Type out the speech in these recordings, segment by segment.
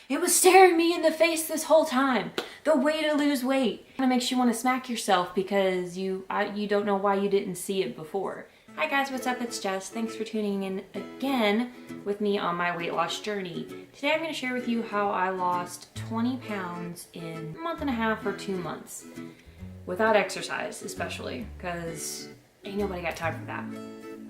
It was staring me in the face this whole time. The way to lose weight. It makes you want to smack yourself because you don't know why you didn't see it before. Hi guys, what's up? It's Jess. Thanks for tuning in again with me on my weight loss journey. Today I'm going to share with you how I lost 20 pounds in a month and a half or 2 months. Without exercise, especially, because ain't nobody got time for that.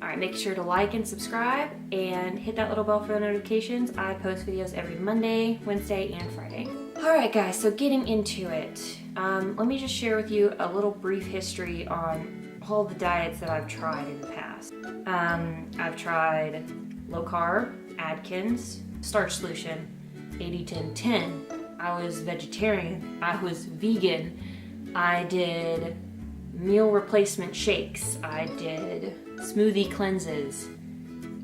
Alright, make sure to like and subscribe and hit that little bell for the notifications. I post videos every Monday, Wednesday, and Friday. Alright guys, so getting into it. Let me just share with you a little brief history on all the diets that I've tried in the past. I've tried low carb, Atkins, starch solution, 80-10-10. I was vegetarian, I was vegan, I did meal replacement shakes, I did smoothie cleanses,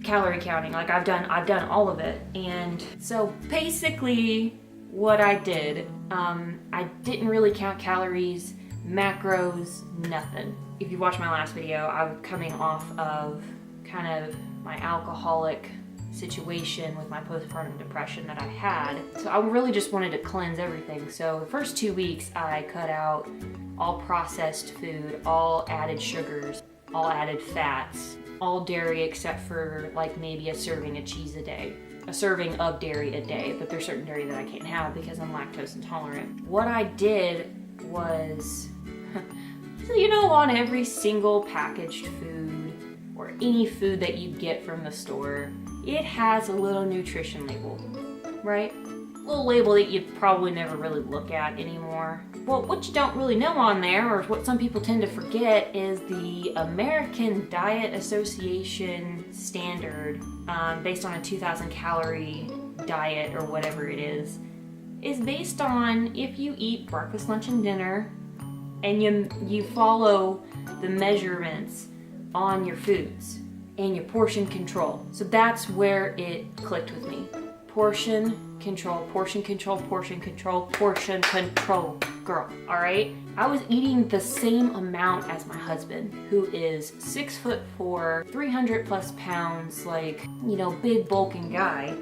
calorie counting, like I've done all of it. And so basically what I did, I didn't really count calories, macros, nothing. If you watched my last video, I was coming off of kind of my alcoholic situation with my postpartum depression that I had. So I really just wanted to cleanse everything. So the first 2 weeks I cut out all processed food, all added sugars, all added fats, all dairy except for like maybe a serving of cheese a day, a serving of dairy a day, but there's certain dairy that I can't have because I'm lactose intolerant. What I did was, so you know, on every single packaged food or any food that you get from the store, it has a little nutrition label, right? A little label that you probably never really look at anymore. Well, what you don't really know on there, or what some people tend to forget, is the American Diet Association standard, based on a 2,000 calorie diet or whatever it is based on if you eat breakfast, lunch, and dinner, and you follow the measurements on your foods and your portion control. So that's where it clicked with me. Portion control, portion control, portion control, portion control, girl, all right? I was eating the same amount as my husband, who is 6'4", 300 plus pounds, like, you know, big bulking guy.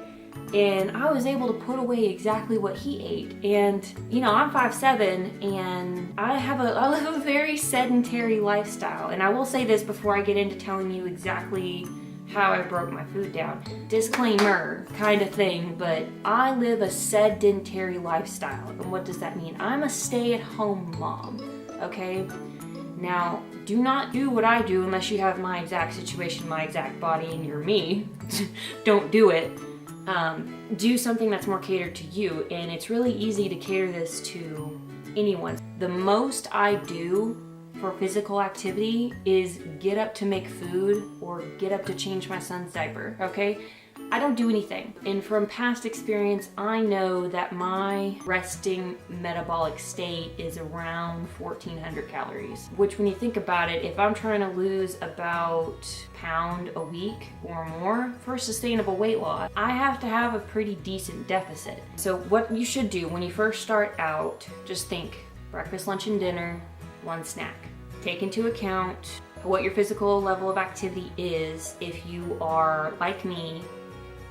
And I was able to put away exactly what he ate. And, you know, I'm 5'7", and I live a very sedentary lifestyle. And I will say this before I get into telling you exactly how I broke my food down. Disclaimer kind of thing, but I live a sedentary lifestyle. And what does that mean? I'm a stay-at-home mom, okay? Now, do not do what I do unless you have my exact situation, my exact body, and you're me. Don't do it. Do something that's more catered to you, and it's really easy to cater this to anyone. The most I do for physical activity is get up to make food or get up to change my son's diaper, okay? I don't do anything. And from past experience, I know that my resting metabolic state is around 1,400 calories, which when you think about it, if I'm trying to lose about a pound a week or more for sustainable weight loss, I have to have a pretty decent deficit. So what you should do when you first start out, just think breakfast, lunch, and dinner, one snack. Take into account what your physical level of activity is. If you are like me,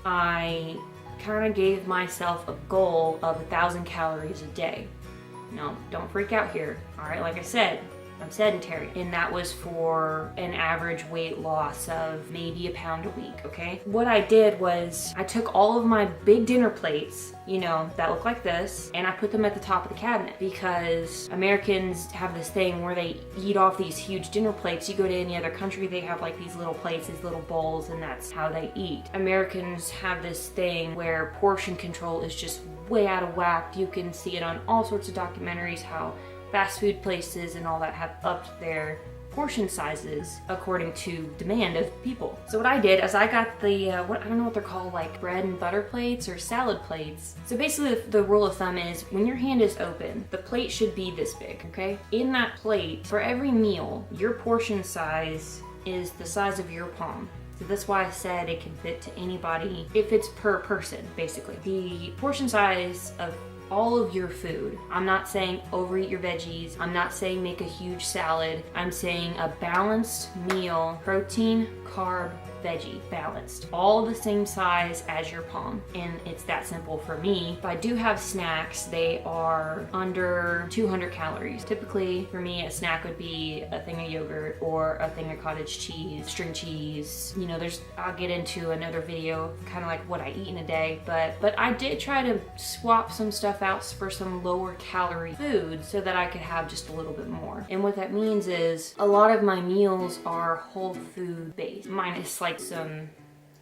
I kind of gave myself a goal of 1,000 calories a day. Now, don't freak out here. All right, like I said, I'm sedentary, and that was for an average weight loss of maybe a pound a week, okay? What I did was I took all of my big dinner plates, you know, that look like this, and I put them at the top of the cabinet, because Americans have this thing where they eat off these huge dinner plates. You go to any other country, they have like these little plates, these little bowls, and that's how they eat. Americans have this thing where portion control is just way out of whack. You can see it on all sorts of documentaries, how fast food places and all that have upped their portion sizes according to demand of people. So what I did is I got the, I don't know what they're called, like bread and butter plates or salad plates. So basically the rule of thumb is when your hand is open, the plate should be this big, okay? In that plate, for every meal, your portion size is the size of your palm. So that's why I said it can fit to anybody if it's per person, basically. The portion size of all of your food. I'm not saying overeat your veggies. I'm not saying make a huge salad. I'm saying a balanced meal, protein, carb, veggie, balanced, all the same size as your palm. And it's that simple for me. If I do have snacks, they are under 200 calories. Typically for me, a snack would be a thing of yogurt or a thing of cottage cheese, string cheese. You know, I'll get into another video kind of like what I eat in a day, but I did try to swap some stuff out for some lower calorie food so that I could have just a little bit more. And what that means is a lot of my meals are whole food based, minus like some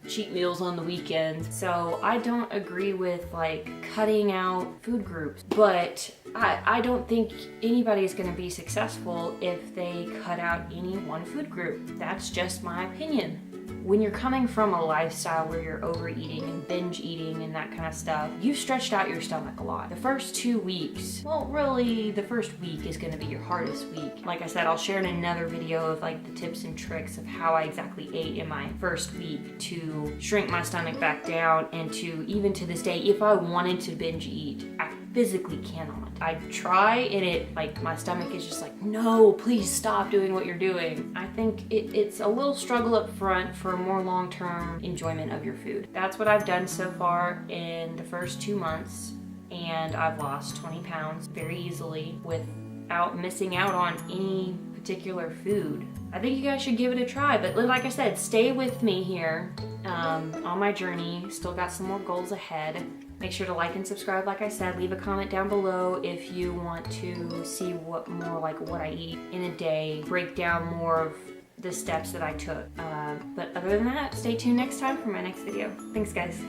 cheat meals on the weekends. So I don't agree with like cutting out food groups, but I don't think anybody is going to be successful if they cut out any one food group. That's just my opinion. When you're coming from a lifestyle where you're overeating and binge eating and that kind of stuff, you've stretched out your stomach a lot. The first 2 weeks, well, really the first week is going to be your hardest week. Like I said, I'll share in another video of like the tips and tricks of how I exactly ate in my first week to shrink my stomach back down, and to even to this day, if I wanted to binge eat, I physically cannot. I try and like my stomach is just like, no, please stop doing what you're doing. I think it's a little struggle up front for more long-term enjoyment of your food. That's what I've done so far in the first 2 months, and I've lost 20 pounds very easily without missing out on any particular food. I think you guys should give it a try, but like I said, stay with me here on my journey. Still got some more goals ahead. Make sure to like and subscribe, like I said. Leave a comment down below if you want to see what I eat in a day, break down more of the steps that I took. But other than that, stay tuned next time for my next video. Thanks, guys.